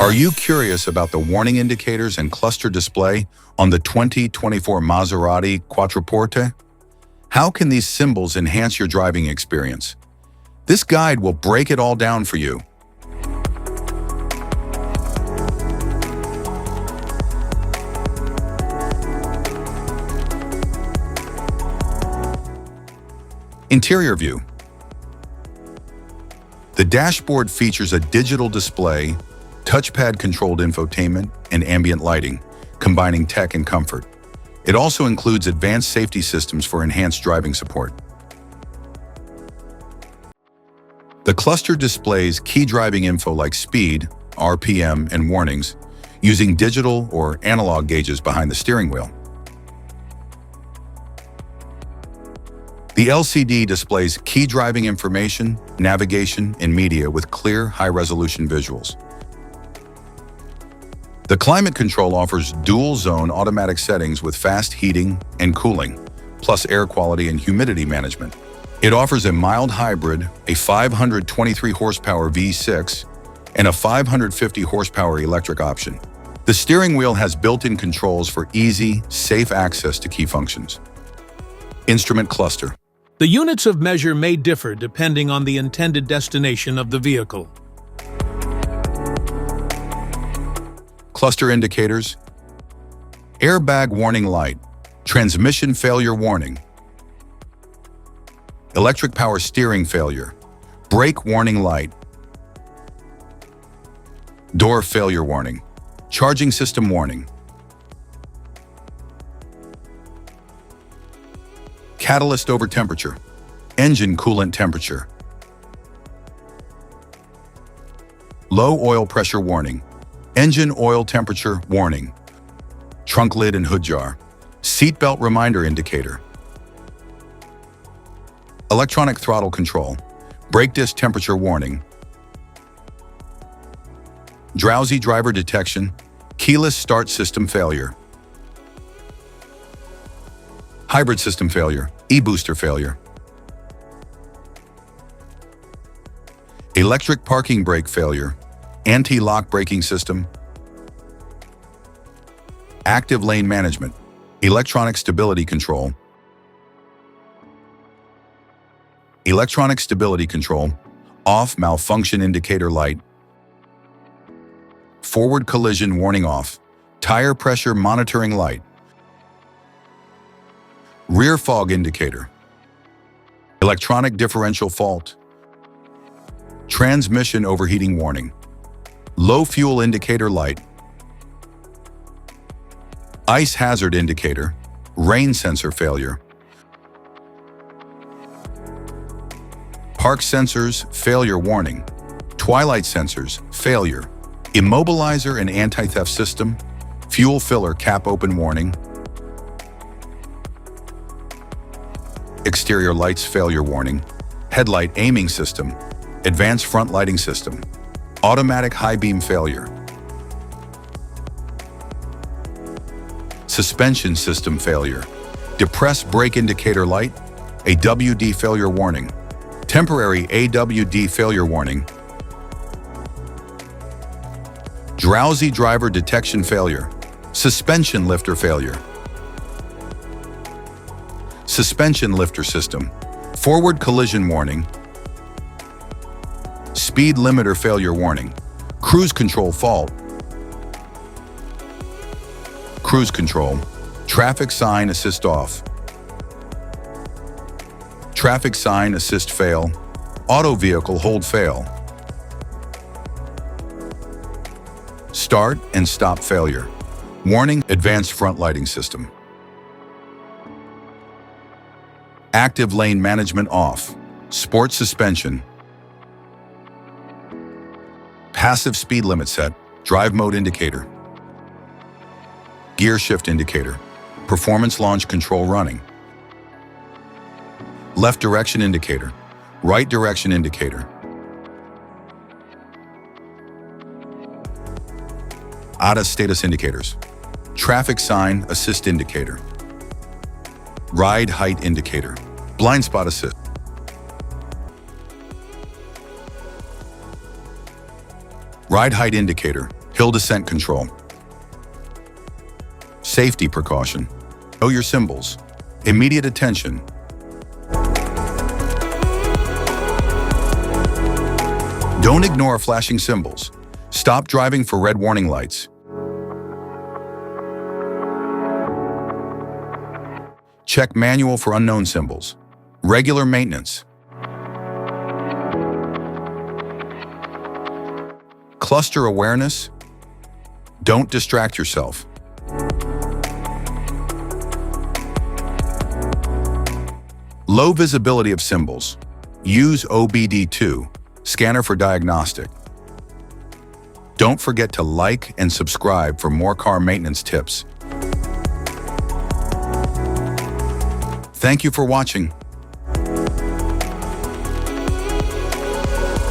Are you curious about the warning indicators and cluster display on the 2024 Maserati Quattroporte? How can these symbols enhance your driving experience? This guide will break it all down for you. Interior view. The dashboard features a digital display, touchpad-controlled infotainment, and ambient lighting, combining tech and comfort. It also includes advanced safety systems for enhanced driving support. The cluster displays key driving info like speed, RPM, and warnings, using digital or analog gauges behind the steering wheel. The LCD displays key driving information, navigation, and media with clear, high-resolution visuals. The climate control offers dual-zone automatic settings with fast heating and cooling, plus air quality and humidity management. It offers a mild hybrid, a 523 horsepower V6, and a 550 horsepower electric option. The steering wheel has built-in controls for easy, safe access to key functions. Instrument cluster. The units of measure may differ depending on the intended destination of the vehicle. Cluster indicators. Airbag warning light. Transmission failure warning. Electric power steering failure. Brake warning light. Door failure warning. Charging system warning. Catalyst over temperature. Engine coolant temperature. Low oil pressure warning. Engine oil temperature warning. Trunk lid and hood jar. Seatbelt reminder indicator. Electronic throttle control. Brake disc temperature warning. Drowsy driver detection. Keyless start system failure. Hybrid system failure. E-booster failure. Electric parking brake failure. Anti-lock braking system. Active lane management. Electronic stability control. Electronic stability control. Off malfunction indicator light. Forward collision warning off. Tire pressure monitoring light. Rear fog indicator. Electronic differential fault. Transmission overheating warning. Low fuel indicator light. Ice hazard indicator. Rain sensor failure. Park sensors failure warning. Twilight sensors failure. Immobilizer and anti-theft system. Fuel filler cap open warning. Exterior lights failure warning. Headlight aiming system. Advanced front lighting system. Automatic high beam failure. Suspension system failure. Depressed brake indicator light. AWD failure warning. Temporary AWD failure warning. Drowsy driver detection failure. Suspension lifter failure. Suspension lifter system. Forward collision warning. Speed limiter failure warning. Cruise control fault. Cruise control. Traffic sign assist off. Traffic sign assist fail. Auto vehicle hold fail. Start and stop failure. Warning advanced front lighting system. Active lane management off. Sport suspension. Passive speed limit set. Drive mode indicator. Gear shift indicator. Performance launch control running. Left direction indicator. Right direction indicator. ADAS status indicators. Traffic sign assist indicator. Ride height indicator. Blind spot assist. Ride height indicator. Hill descent control. Safety precaution. Know your symbols. Immediate attention. Don't ignore flashing symbols. Stop driving for red warning lights. Check manual for unknown symbols. Regular maintenance. Cluster awareness. Don't distract yourself. Low visibility of symbols. Use OBD2, scanner for diagnostic. Don't forget to like and subscribe for more car maintenance tips. Thank you for watching.